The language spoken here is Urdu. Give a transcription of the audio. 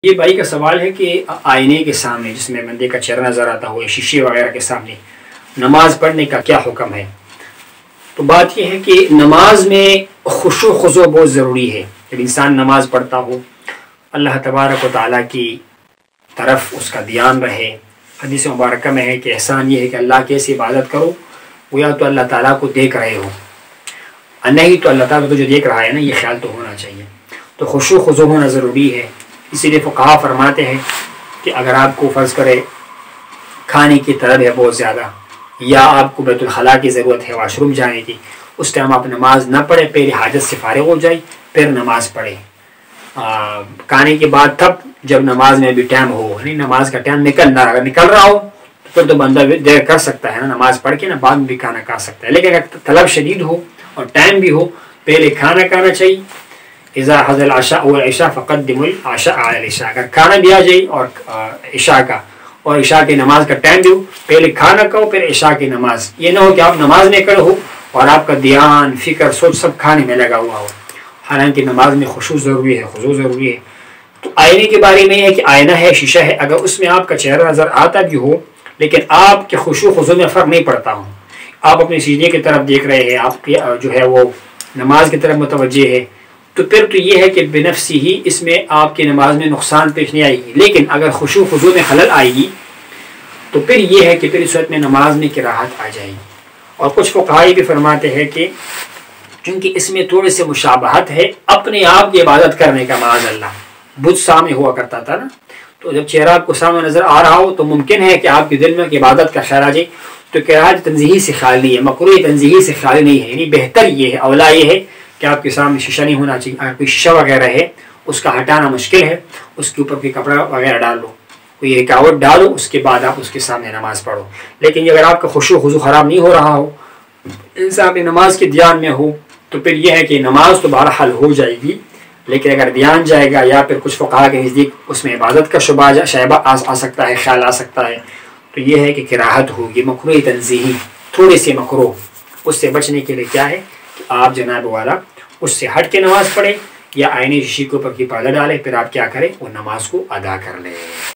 یہ بھائی کا سوال ہے کہ آئینے کے سامنے جس میں بندے کا چہرہ نظر آتا ہو یا شیشے وغیرہ کے سامنے نماز پڑھنے کا کیا حکم ہے؟ تو بات یہ ہے کہ نماز میں خشوع و خضوع بہت ضروری ہے۔ جب انسان نماز پڑھتا ہو اللہ تبارک و تعالیٰ کی طرف اس کا دھیان رہے۔ حدیث مبارکہ میں ہے کہ احسان یہ ہے کہ اللہ کی ایسی عبادت کرو وہ یا تو اللہ تعالیٰ کو دیکھ رہے ہو اور نہیں تو اللہ تعالیٰ کو جو دیکھ رہا ہے نا، یہ خیال تو ہونا چاہیے۔ تو خشوع و خضوع ہونا ضروری ہے۔ اسی لیے فقہا فرماتے ہیں کہ اگر آپ کو فرض کرے کھانے کی طلب ہے بہت زیادہ، یا آپ کو بیت الخلاء کی ضرورت ہے واش روم جانے کی، اس ٹائم آپ نماز نہ پڑھے، پہلے حاجت سے فارغ ہو جائے پھر نماز پڑھے۔ کھانے کے بعد تب جب نماز میں بھی ٹائم ہو، یعنی نماز کا ٹائم اگر نکل رہا ہو پھر تو بندہ دیر کر سکتا ہے نا، نماز پڑھ کے نا بعد میں بھی کھانا کھا سکتا ہے۔ لیکن اگر طلب شدید ہو اور ٹائم بھی ہو، پہلے کھانا کھانا چاہیے۔ اذا حضر العشاء والعشاء فقدموا العشاء على العشاء، اگر کھانا بھی آ جائے اور عشاء کا اور عشاء کی نماز کا ٹائم بھی ہو، پہلے کھانا کھاؤ پھر عشاء کی نماز۔ یہ نہ ہو کہ آپ نماز میں کھڑے ہو اور آپ کا دھیان فکر سوچ سب کھانے میں لگا ہوا ہو۔ حالانکہ نماز میں خشوع ضروری ہے، خضوع ضروری ہے۔ تو آئینے کے بارے میں یہ ہے کہ آئینہ ہے، شیشہ ہے، اگر اس میں آپ کا چہرہ نظر آتا بھی ہو لیکن آپ کے خشوع خضوع میں فرق نہیں پڑتا ہو، آپ اپنے سینے کی طرف دیکھ رہے ہیں، آپ کی جو ہے وہ نماز کی طرف متوجہ ہے، تو پھر تو یہ ہے کہ بنفسی ہی اس میں آپ کی نماز میں نقصان پیش نہیں آئے گی۔ لیکن اگر خشوع خضوع میں خلل آئے گی تو پھر یہ ہے کہ پھر اس صورت میں نماز میں کراہت آ جائے گی۔ اور کچھ فقہا بھی فرماتے ہیں کہ چونکہ اس میں تھوڑے سے مشابہت ہے اپنے آپ کی عبادت کرنے کا، معاذ اللہ بت سامنے ہوا کرتا تھا نا، تو جب چہرہ آپ کو سامنے نظر آ رہا ہو تو ممکن ہے کہ آپ کے دل میں کہ عبادت کا خیال آ جائے، تو کراہت تنزیہی سے خیال نہیں ہے، مکروہ تنزیہی سے خیال نہیں ہے، یعنی بہتر یہ ہے، اولا یہ ہے کہ آپ کے سامنے شیشہ نہیں ہونا چاہیے۔ اگر کوئی شیشہ وغیرہ ہے اس کا ہٹانا مشکل ہے، اس کے اوپر کوئی کپڑا وغیرہ ڈال لو، کوئی رکاوٹ ڈالو، اس کے بعد آپ اس کے سامنے نماز پڑھو۔ لیکن اگر آپ کا خشوع خضوع خراب نہیں ہو رہا ہو، انسان نماز کے دھیان میں ہو، تو پھر یہ ہے کہ نماز تو بہرحال ہو جائے گی، لیکن اگر دھیان جائے گا یا پھر کچھ فقہا کے نزدیک اس میں عبادت کا شائبہ آ سکتا ہے، خیال آ سکتا ہے، تو یہ ہے کہ کراہت ہوگی، مکروہ تنزیہی، تھوڑے سے مکروہ۔ اس سے بچنے کے لیے کیا ہے کہ آپ جناب والا اس سے ہٹ کے نماز پڑھیں یا آئینے شیشے کے اوپر کی پردہ ڈالیں، پھر آپ کیا کریں، وہ نماز کو ادا کر لیں۔